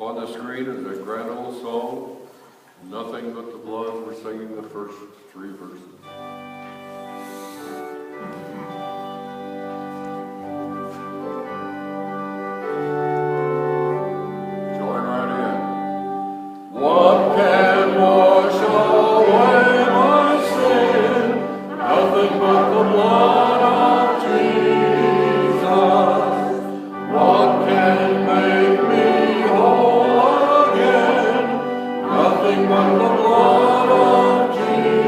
On the screen is a grand old song, Nothing But the Blood. We're singing the first 3 verses. Join right in. What can wash away my sin? Nothing but the blood of Jesus. What can make me whole again? Nothing but the blood of Jesus.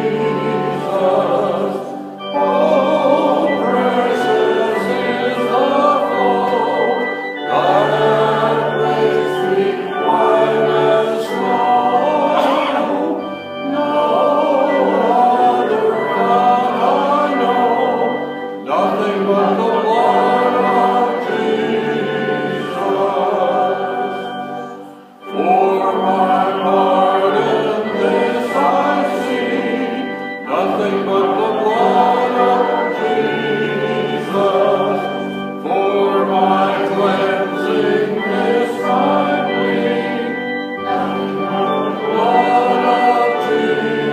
Oh, precious is the flow that makes me white as snow. No other God I know, nothing but the blood of Jesus. For my pardon this I see, nothing but the blood of Jesus. For my cleansing this I plead, nothing but the blood of Jesus.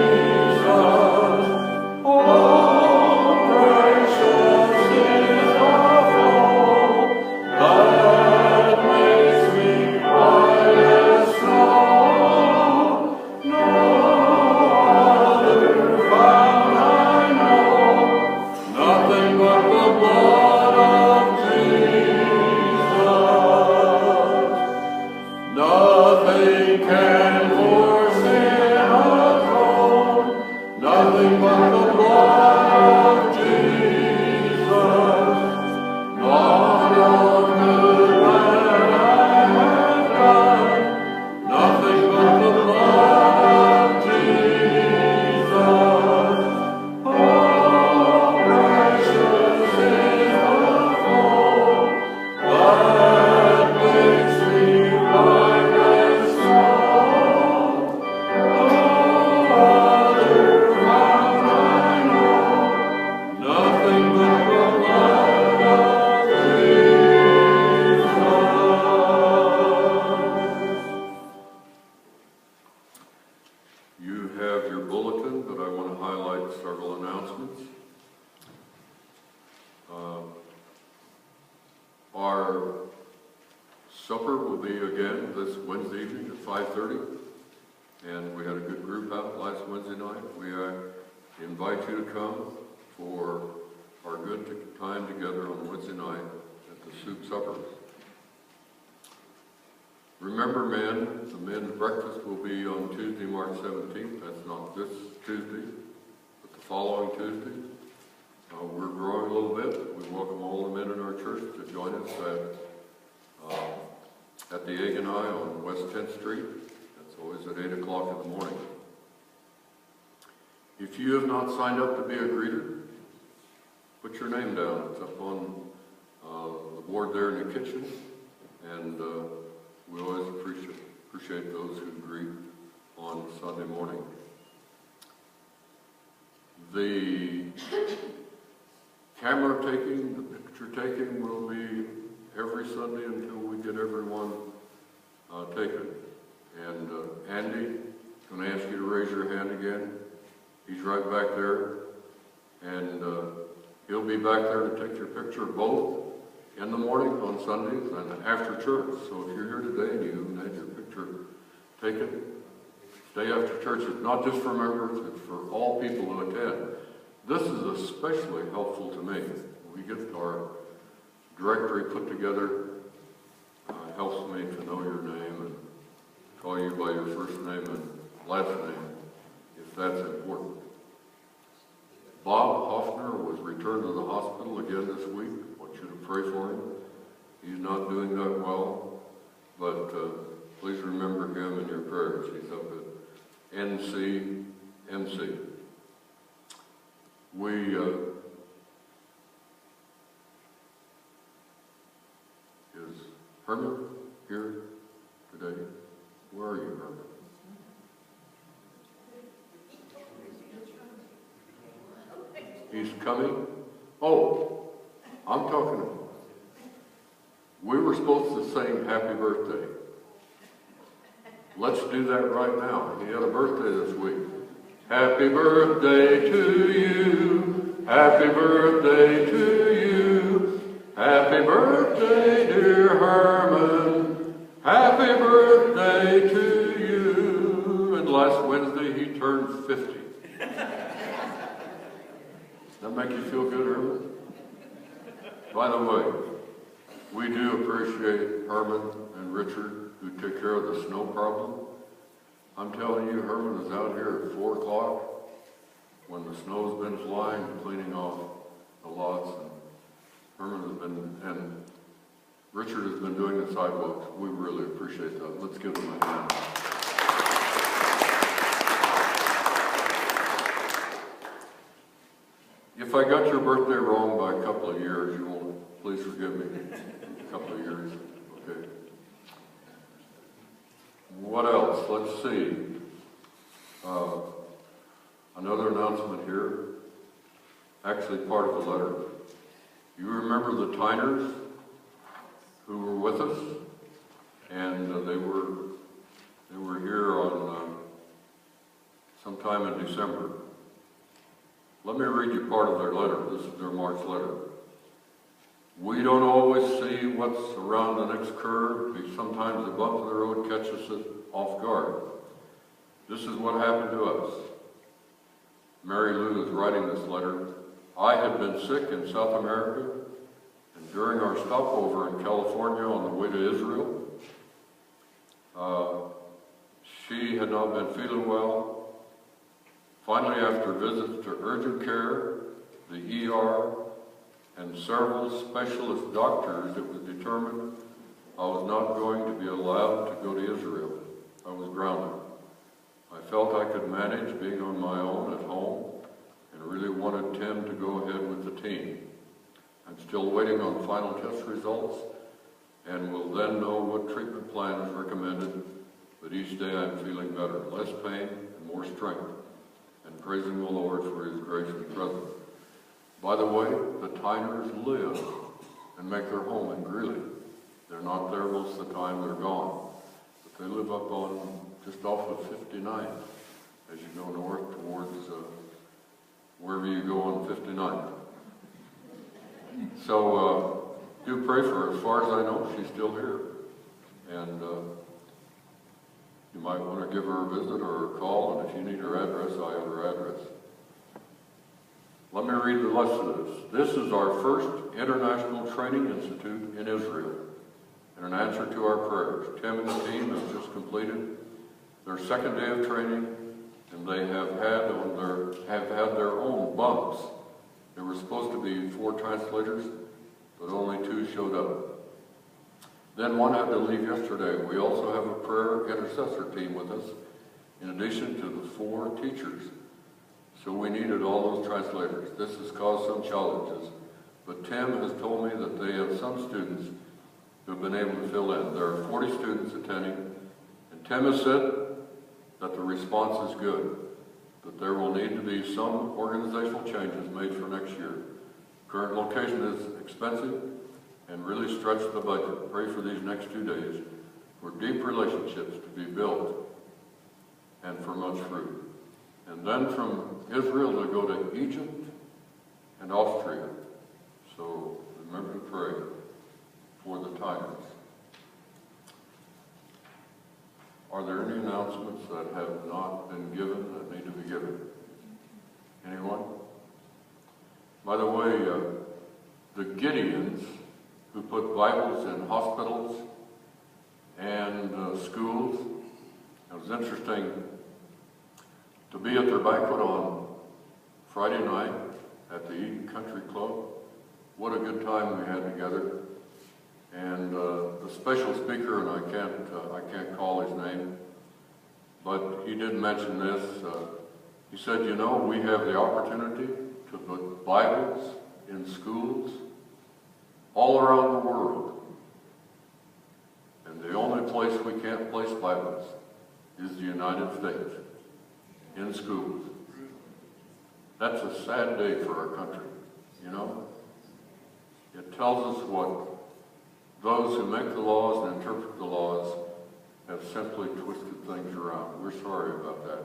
Oh, precious is the flow that makes me white as snow. No other found I know, nothing but the blood of Jesus. Nothing can for sin atone, nothing but the blood of Jesus. Not a good that I have done, nothing but the blood of Jesus. Oh, precious is the flow that makes me white as snow. No other found I know, nothing but the blood of Jesus. You have your bulletin, but I want to highlight several announcements. Our supper will be again this Wednesday evening at 5:30, and we had a good group out last Wednesday night. We invite you to come for our good time together on Wednesday night at the soup supper. Remember, men, the men's breakfast will be on Tuesday, March 17th. That's not this Tuesday, but the following Tuesday. We're growing a little bit. We welcome all the men in our church to join us at the Egg and I on West 10th Street. That's always at 8 o'clock in the morning. If you have not signed up to be a greeter, put your name down. It's up on the board there in the kitchen, and we always appreciate those who greet on Sunday morning. The camera taking, the picture taking will be every Sunday until we get everyone taken. And Andy, I'm going to ask you to raise your hand again. He's right back there. And he'll be back there to take your picture both in the morning on Sundays and after church. So if you're here today and you haven't had your picture taken, stay after church. It's not just for members, it's for all people who attend. This is especially helpful to me. We get our directory put together. Helps me to know your name and call you by your first name and last name, if that's important. Bob Hoffner was returned to the hospital again this week. I want you to pray for him. He's not doing that well, but please remember him in your prayers. He's up at NCMC. Is Herman here today? Where are you, Herman? He's coming? Oh, I'm talking. We were supposed to sing happy birthday. Let's do that right now. He had a birthday this week. Happy birthday to you. Happy birthday to you. Happy birthday, dear Herman. Happy birthday to you. And last Wednesday he turned 50. That make you feel good, Herman? By the way, we do appreciate Herman and Richard who took care of the snow problem. I'm telling you, Herman is out here at 4 o'clock when the snow's been flying, cleaning off the lots. And Herman has been, and Richard has been doing the sidewalks. We really appreciate that. Let's give them a hand. If I got your birthday wrong by a couple of years, you won't, please forgive me. A couple of years, okay. What else? Let's see. Another announcement here. Actually part of the letter. You remember the Tyners who were with us? And they were here on sometime in December. Let me read you part of their letter. This is their March letter. We don't always see what's around the next curve. Sometimes the bump of the road catches us off guard. This is what happened to us. Mary Lou is writing this letter. I had been sick in South America, and during our stopover in California on the way to Israel, she had not been feeling well. Finally, after visits to urgent care, the ER, and several specialist doctors, it was determined I was not going to be allowed to go to Israel. I was grounded. I felt I could manage being on my own at home and really wanted Tim to go ahead with the team. I'm still waiting on final test results and will then know what treatment plan is recommended, but each day I'm feeling better, less pain and more strength, and praising the Lord for His grace and presence. By the way, the Tyners live and make their home in Greeley. They're not there most of the time, they're gone. But they live up on, just off of 59, as you go north towards wherever you go on 59. So do pray for her. As far as I know, she's still here. And you might want to give her a visit or a call, and if you need her address, I have her address. Let me read the rest of this. This is our first International Training Institute in Israel, and an answer to our prayers. Tim and the team have just completed their second day of training, and they have had their own bumps. There were supposed to be 4 translators, but only 2 showed up. Then one had to leave yesterday. We also have a prayer intercessor team with us, in addition to the 4 teachers. So we needed all those translators. This has caused some challenges, but Tim has told me that they have some students who have been able to fill in. There are 40 students attending, and Tim has said that the response is good, but there will need to be some organizational changes made for next year. Current location is expensive and really stretched the budget. Pray for these next 2 days for deep relationships to be built and for much fruit. And then from Israel they go to Egypt and Austria. So remember to pray for the Tyners. Are there any announcements that have not been given that need to be given? Anyone? By the way, the Gideons, who put Bibles in hospitals and schools, it was interesting to be at their banquet on Friday night at the Eden Country Club. What a good time we had together. And the special speaker, and I can't call his name, but he did mention this. He said, you know, we have the opportunity to put Bibles in schools all around the world. And the only place we can't place Bibles is the United States, in schools. That's a sad day for our country, you know? It tells us what those who make the laws and interpret the laws have simply twisted things around. We're sorry about that.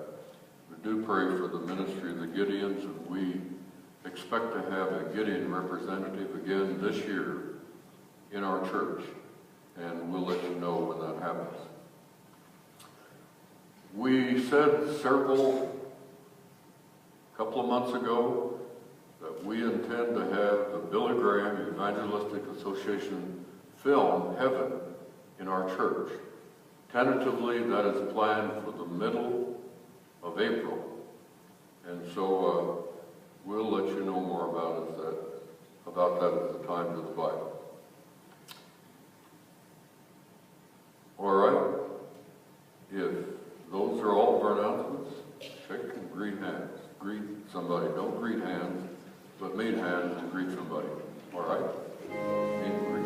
We do pray for the ministry of the Gideons, and we expect to have a Gideon representative again this year in our church, and we'll let you know when that happens. We said a couple of months ago that we intend to have the Billy Graham Evangelistic Association film Heaven in our church. Tentatively, that is planned for the middle of April. And so we'll let you know more about that as the time goes by. All right. If those are all of our announcements, shake and greet hands. Greet somebody. Don't greet hands, but meet hands and greet somebody. All right? Meet and greet.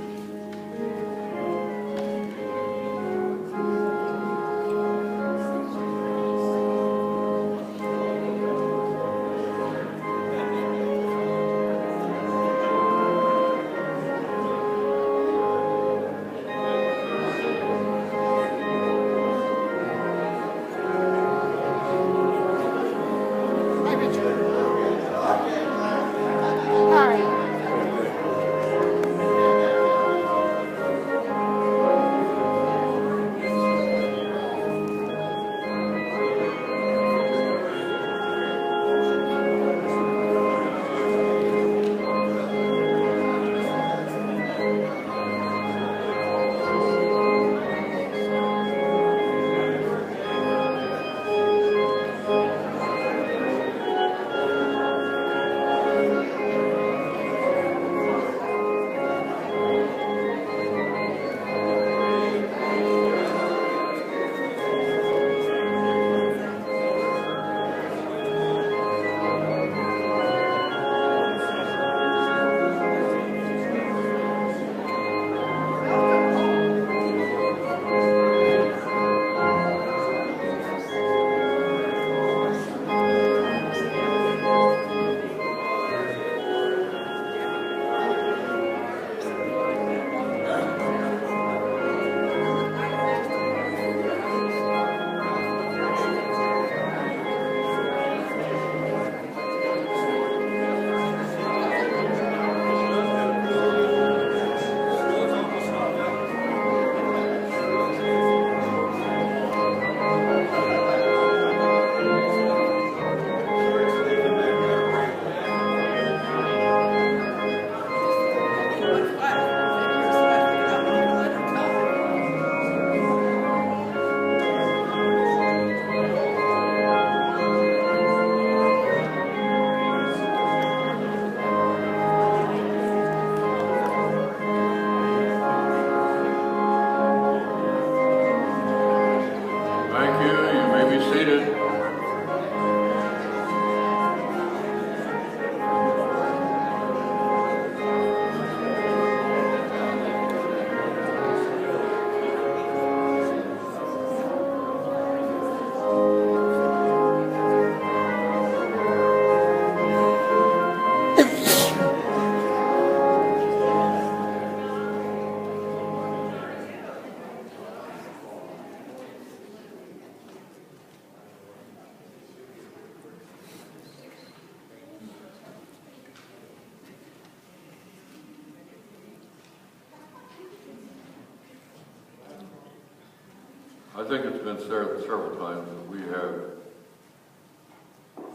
I think it's been said several times that we have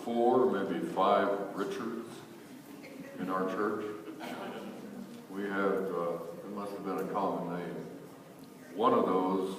4, maybe 5 Richards in our church. We have, it must have been a common name. One of those